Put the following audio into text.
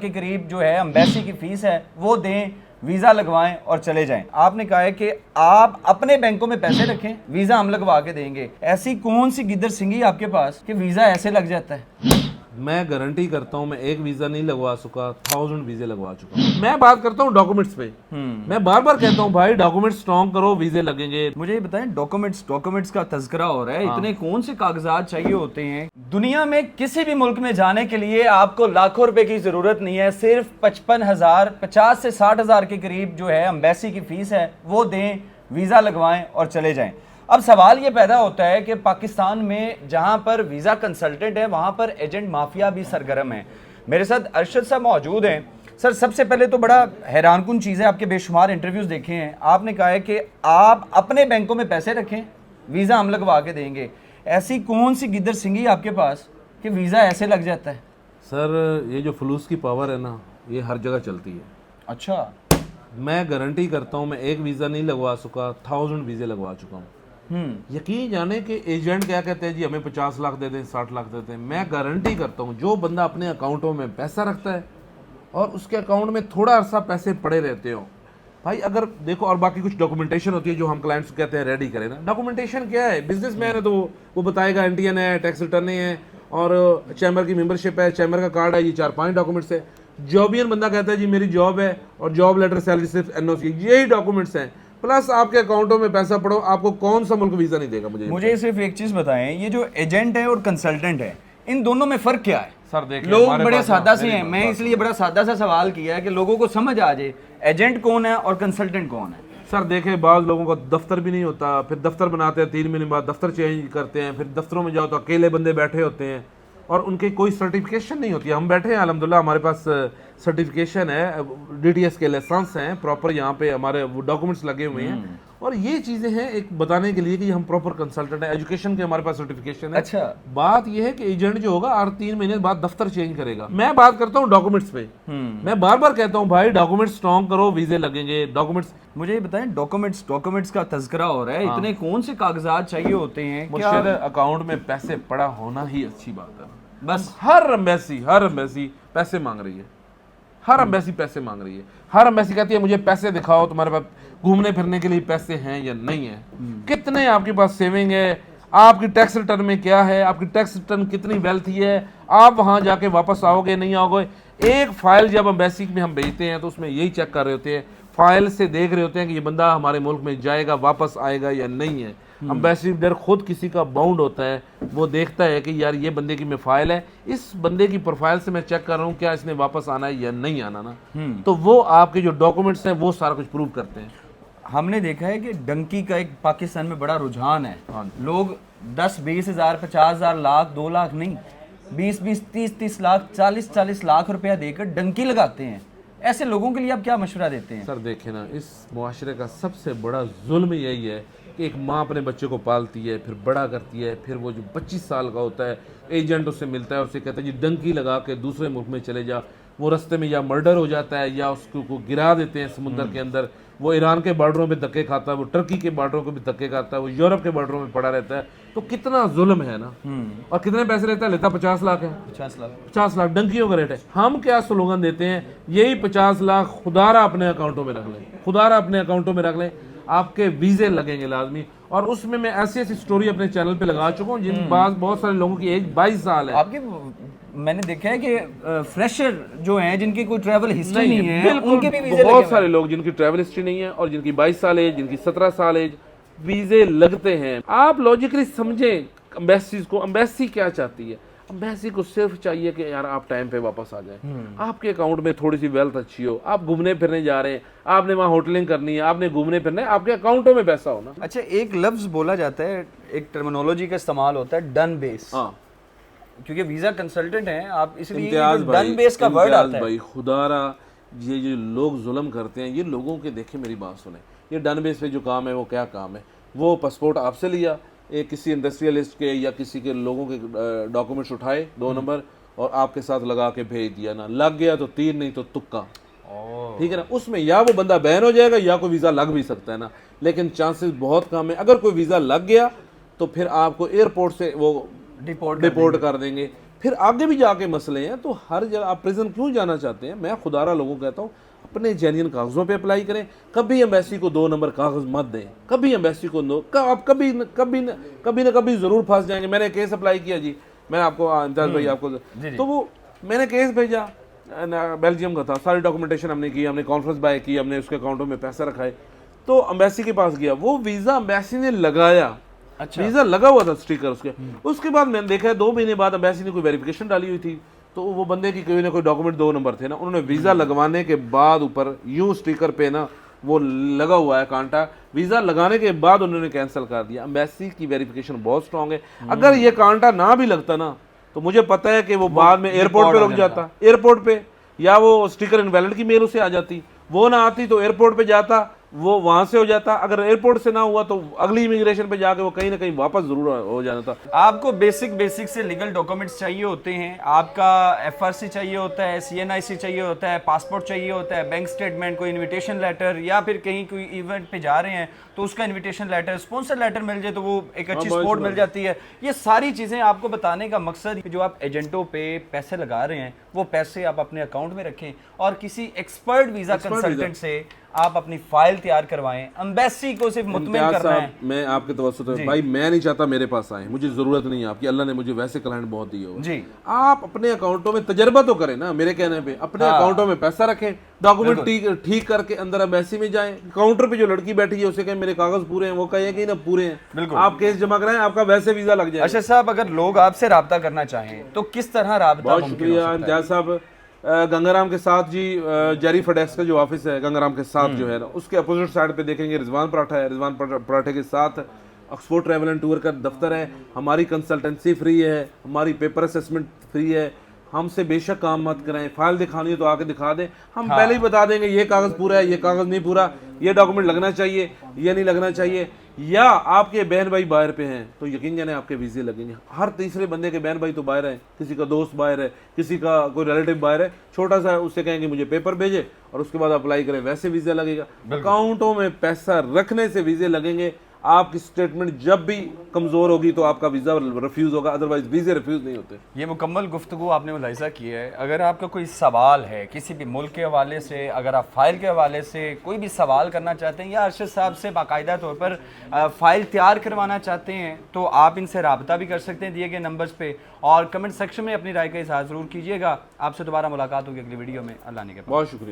के करीब जो है एम्बेसी की फीस है वो दें, वीजा लगवाएं और चले जाएं। आपने कहा है कि आप अपने बैंकों में पैसे रखें, वीजा हम लगवा के देंगे। ऐसी कौन सी गिद्दर सिंगी आपके पास कि वीजा ऐसे लग जाता है? मैं गारंटी करता हूँ, मैं एक वीजा नहीं लगवा चुका, 1000 वीजे लगवा चुका हूँ। मैं बात करता हूँ डॉक्यूमेंट्स पे। मैं बार बार कहता हूँ भाई डॉक्यूमेंट स्ट्रॉन्ग करो, वीजे लगेंगे। मुझे ये बताएं, डॉक्यूमेंट्स का तज़किरा हो रहा है, इतने कौन से कागजात चाहिए होते हैं? दुनिया में किसी भी मुल्क में जाने के लिए आपको लाखों रुपए की जरूरत नहीं है, सिर्फ 55,000, 50 से 60,000 के करीब जो है एम्बेसी की फीस है वो दें, वीजा लगवाएं और चले जाएं। अब सवाल ये पैदा होता है कि पाकिस्तान में जहां पर वीज़ा कंसल्टेंट है वहां पर एजेंट माफिया भी सरगर्म है। मेरे साथ अरशद साहब मौजूद हैं। सर, सबसे पहले तो बड़ा हैरानकुन चीज़ है, आपके बेशुमार इंटरव्यूज़ देखे हैं, आपने कहा है कि आप अपने बैंकों में पैसे रखें, वीज़ा हम लगवा के देंगे। ऐसी कौन सी गिद्दर सिंगी आपके पास कि वीज़ा ऐसे लग जाता है? सर, ये जो फलूस की पावर है ना, ये हर जगह चलती है। अच्छा, मैं गारंटी करता हूँ, मैं एक वीज़ा नहीं लगवा चुका, 1000 वीजे लगवा चुका हूँ। यकीन जाने कि एजेंट क्या कहते हैं जी, हमें 50 लाख दे दें, 60 लाख दे दें। मैं गारंटी करता हूँ जो बंदा अपने अकाउंटों में पैसा रखता है और उसके अकाउंट में थोड़ा अरसा पैसे पड़े रहते हो भाई, अगर देखो, और बाकी कुछ डॉक्यूमेंटेशन होती है जो हम क्लाइंट्स कहते हैं रेडी करें ना। डॉक्यूमेंटेशन क्या है? बिजनेसमैन है तो वो बताएगा एनटीएन है, टैक्स रिटर्न है और चैम्बर की मेंबरशिप है, चैम्बर का कार्ड है, ये 4-5 डॉक्यूमेंट्स है। जॉबियन बंदा कहता है जी मेरी जॉब है और job letter, salary slip, NOC, यही डॉक्यूमेंट्स हैं। प्लस आपके अकाउंटों में पैसा पड़ो, आपको कौन सा मुल्क वीजा नहीं देगा? मुझे सिर्फ एक चीज़ बताएं, ये जो एजेंट है और कंसल्टेंट है, इन दोनों में फ़र्क क्या है? सर देखिए, लोग बड़े सादा से हैं, मैं इसलिए बड़ा सादा सा सवाल किया है कि लोगों को समझ आ जाए एजेंट कौन है और कंसल्टेंट कौन है। सर देखे, बाज़ लोगों का दफ्तर भी नहीं होता, फिर दफ्तर बनाते हैं, 3 महीने बाद दफ्तर चेंज करते हैं, फिर दफ्तरों में जाओ तो अकेले बंदे बैठे होते हैं और उनकी कोई सर्टिफिकेशन नहीं होती है। हम बैठे हैं अल्हम्दुलिल्लाह, हमारे पास सर्टिफिकेशन है, डीटीएस के लाइसेंस हैं, प्रॉपर यहाँ पे हमारे डॉक्यूमेंट्स लगे हुए हैं और ये चीज़ें हैं एक बताने के लिए कि हम प्रॉपर कंसल्टेंट है। एजुकेशन के हमारे पास सर्टिफिकेशन है। अच्छा, बात ये है कि एजेंट जो होगा हर 3 महीने बाद दफ्तर चेंज करेगा। मैं बात करता हूँ डॉक्यूमेंट्स पे। मैं बार बार कहता हूँ भाई डॉक्यूमेंट्स स्ट्रॉन्ग करो, वीजे लगेंगे। डॉक्यूमेंट्स, मुझे ये बताएं, डॉक्यूमेंट्स का तज़किरा हो रहा है, इतने कौन से कागजात चाहिए होते हैं? मुर्शिद, अकाउंट में पैसे पड़ा होना ही अच्छी बात है। बस हर एम्बेसी पैसे मांग रही है, हर एम्बेसी पैसे मांग रही है। हर एम्बेसी कहती है मुझे पैसे दिखाओ, तुम्हारे पास घूमने फिरने के लिए पैसे हैं या नहीं है, कितने आपके पास सेविंग है, आपकी टैक्स रिटर्न में क्या है, आपकी टैक्स रिटर्न कितनी वेल्थी है, आप वहां जाके वापस आओगे नहीं आओगे। एक फाइल जब एम्बेसी में हम भेजते हैं तो उसमें यही चेक कर रहे होते हैं, फाइल से देख रहे होते हैं कि ये बंदा हमारे मुल्क में जाएगा, वापस आएगा या नहीं है। एम्बेसडर खुद किसी का बाउंड होता है, वो देखता है कि यार ये बंदे की में फाइल है, इस बंदे की प्रोफाइल से मैं चेक कर रहा हूँ क्या इसने वापस आना है या नहीं आना ना। तो वो आपके जो डॉक्यूमेंट्स हैं वो सारा कुछ प्रूव करते हैं। हमने देखा है कि डंकी का एक पाकिस्तान में बड़ा रुझान है। लोग 10-20 हज़ार, 50 हज़ार, लाख, 2 लाख नहीं, 20-20, 30-30 लाख, 40-40 लाख रुपया देकर डंकी लगाते हैं। ऐसे लोगों के लिए आप क्या मशवरा देते हैं? सर देखिए ना, इस मुआशरे का सबसे बड़ा जुल्म यही है कि एक माँ अपने बच्चे को पालती है, फिर बड़ा करती है, फिर वो जो 25 साल का होता है एजेंट उससे मिलता है, उससे कहता है जी डंकी लगा के दूसरे मुल्क में चले जा। वो रास्ते में या मर्डर हो जाता है या उसको गिरा देते हैं समुद्र के अंदर। वो ईरान के बॉर्डरों पे धक्के खाता है, वो टर्की के बॉर्डरों को भी धक्के खाता है, वो यूरोप के बॉर्डरों में पड़ा रहता है। तो कितना जुल्म है ना। और कितने पैसे लेता है? लेता 50 लाख है। 50 लाख डंकियों का रेट है। हम क्या स्लोगन देते हैं, यही 50 लाख खुदारा अपने अकाउंटों में रख लें, खुदारा अपने अकाउंटों में रख लें, आपके वीजे लगेंगे लाजमी। और उसमें मैं ऐसी ऐसी स्टोरी अपने चैनल पे लगा चुका हूँ जिन पास बहुत सारे लोगों की एज 22 साल है। आपके मैंने देखा है कि फ्रेशर जो हैं जिनकी कोई ट्रैवल हिस्ट्री नहीं है, उनके भी वीजे बहुत सारे लोग जिनकी ट्रैवल हिस्ट्री नहीं है और जिनकी 22 साल एज, जिनकी 17 साल एज, वीजे लगते हैं। आप लॉजिकली समझें एम्बेसीज को, एम्बेसी क्या चाहती है? एम्बेसी को सिर्फ चाहिए कि यार आप टाइम पे वापस आ जाएं, आपके अकाउंट में थोड़ी सी वेल्थ अच्छी हो, आप घूमने फिरने जा रहे हैं, आपने वहाँ होटलिंग करनी है, आपने घूमने फिरना है, आपके अकाउंटों में पैसा होना। अच्छा, एक लफ्ज बोला जाता है, एक टर्मिनोलॉजी का इस्तेमाल होता है, डन बेस। हाँ, क्योंकि वीजा कंसल्टेंट हैं आप, इसलिए डन बेस का वर्ड आता है। भाई खुदारा, ये जो लोग जुल्म करते हैं, ये लोगों के, देखे मेरी बात सुने, ये डन बेस पे जो काम है वो क्या काम है? वो पासपोर्ट आपसे लिया, एक किसी इंडस्ट्रियलिस्ट के या किसी के लोगों के डॉक्यूमेंट्स उठाए 2 नंबर और आपके साथ लगा के भेज दिया ना। लग गया तो 3, नहीं तो तुक्का। ठीक है ना। उसमें या वो बंदा बैन हो जाएगा या कोई वीज़ा लग भी सकता है ना, लेकिन चांसेस बहुत कम है। अगर कोई वीज़ा लग गया तो फिर आपको एयरपोर्ट से वो डिपोर्ट कर देंगे, फिर आगे भी जाके मसले हैं। तो हर जगह आप प्रिजन क्यों जाना चाहते हैं? मैं खुदारा लोगों को कहता हूँ अपने जेन्युइन कागज़ों पे अप्लाई करें। कभी एम्बेसी को 2 नंबर कागज़ मत दें, कभी एम्बेसी को आप कभी न कभी ज़रूर फंस जाएंगे। मैंने केस अप्लाई किया जी, मैंने आपको इम्तियाज़ भाई आपको तो वो मैंने केस भेजा, बेल्जियम का था, सारी डॉक्यूमेंटेशन हमने की, हमने कॉन्फ्रेंस बाय की, हमने उसके अकाउंटों में पैसे रखाए। तो एम्बेसी के पास गया, वो वीज़ा एम्बेसी ने लगाया। अच्छा। वीज़ा लगा हुआ था स्टिकर उसके बाद मैंने देखा 2 महीने बाद एम्बेसी ने कोई वेरिफिकेशन डाली हुई थी, तो वो बंदे की कोई ना कोई डॉक्यूमेंट 2 नंबर थे ना, उन्होंने वीज़ा लगवाने के बाद ऊपर यूं स्टिकर पे ना वो लगा हुआ है कांटा, वीज़ा लगाने के बाद उन्होंने कैंसिल कर दिया। एम्बेसी की वेरिफिकेशन बहुत स्ट्रांग है। अगर ये कांटा ना भी लगता ना तो मुझे पता है कि वो बाद में एयरपोर्ट पे रुक जाता, एयरपोर्ट पे, या वो स्टिकर इनवैलिड की मेल उसे आ जाती, वो ना आती तो एयरपोर्ट पे जाता, वो वहां से हो जाता। अगर एयरपोर्ट से ना हुआ तो अगली इमिग्रेशन पे जाके वो कहीं ना कहीं वापस जरूर हो जाना था। आपको बेसिक से लीगल डॉक्यूमेंट्स चाहिए होते हैं। आपका एफआरसी चाहिए होता है, सीएनआईसी चाहिए होता है, पासपोर्ट चाहिए होता है, बैंक स्टेटमेंट, कोई इनविटेशन लेटर, या फिर कहीं कोई इवेंट पे जा रहे हैं तो उसका इनविटेशन लेटर, स्पॉन्सर लेटर मिल जाए तो वो एक अच्छी सपोर्ट मिल जाती है। ये सारी चीजें आपको बताने का मकसद जो आप एजेंटों पे पैसे लगा रहे हैं वो पैसे आप अपने अकाउंट में रखें और किसी एक्सपर्ट वीजा कंसल्टेंट से आप अपनी फाइल तैयार करवाएं। एम्बेसी को सिर्फ मुतमिन करना है। मैं आपके तवज्जुह से भाई, मैं नहीं चाहता मेरे पास आए, मुझे जरूरत नहीं है आपकी, अल्लाह ने मुझे वैसे क्लाइंट बहुत दिए हो जी। आप अपने अकाउंटों में तजर्बा तो करें ना, मेरे कहने पे अपने अकाउंटों में पैसा रखें, डॉक्यूमेंट ठीक करके अंदर एम्बेसी में जाएं, काउंटर पे जो लड़की बैठी है उसे कहें मेरे कागज पूरे हैं, वो कहे कि ना पूरे हैं, आप केस जमा कराएं, आपका वैसे वीजा लग जाए। अच्छा साहब, अगर लोग आपसे राब्ता करना चाहें तो किस तरह राब्ता? बहुत शुक्रिया इम्तियाज साहब। गंगाराम के साथ जी जेरी फेडेक्स का जो ऑफिस है गंगाराम के साथ जो है ना, उसके अपोजिट साइड पे देखेंगे रिजवान पराठा है, रिजवान पराठे के साथ ऑक्सफोर्ड ट्रैवल एंड टूर का दफ्तर है। हमारी कंसल्टेंसी फ्री है, हमारी पेपर असेसमेंट फ्री है, हमसे बेशक काम मत कराएं। फाइल दिखानी है तो आके दिखा दें, हम पहले ही बता देंगे ये कागज पूरा है, ये कागज नहीं पूरा, ये डॉक्यूमेंट लगना चाहिए, ये नहीं लगना चाहिए। या आपके बहन भाई बाहर पे हैं तो यकीन जाने आपके वीजे लगेंगे। हर तीसरे बंदे के बहन भाई तो बाहर है, किसी का दोस्त बाहर है, किसी का कोई रिलेटिव बाहर है, छोटा सा है, उससे कहेंगे मुझे पेपर भेजे और उसके बाद अप्लाई करें, वैसे वीजा लगेगा। अकाउंटों में पैसा रखने से वीजे लगेंगे। आपकी स्टेटमेंट जब भी कमजोर होगी तो आपका वीजा रिफ्यूज होगा, अदरवाइज वीजे रिफ्यूज नहीं होते। ये मुकम्मल गुफ्तगू आपने मुलाहिजा की है। अगर आपका कोई सवाल है किसी भी मुल्क के हवाले से, अगर आप फाइल के हवाले से कोई भी सवाल करना चाहते हैं या अरशद साहब से बाकायदा तौर पर फाइल तैयार करवाना चाहते हैं तो आप इनसे रब्ता भी कर सकते हैं दिए गए नंबर्स पे, और कमेंट सेक्शन में अपनी राय का इज़हार ज़रूर कीजिएगा। आपसे दोबारा मुलाकात होगी अगली वीडियो में। अल्लाह ने के। बहुत शुक्रिया।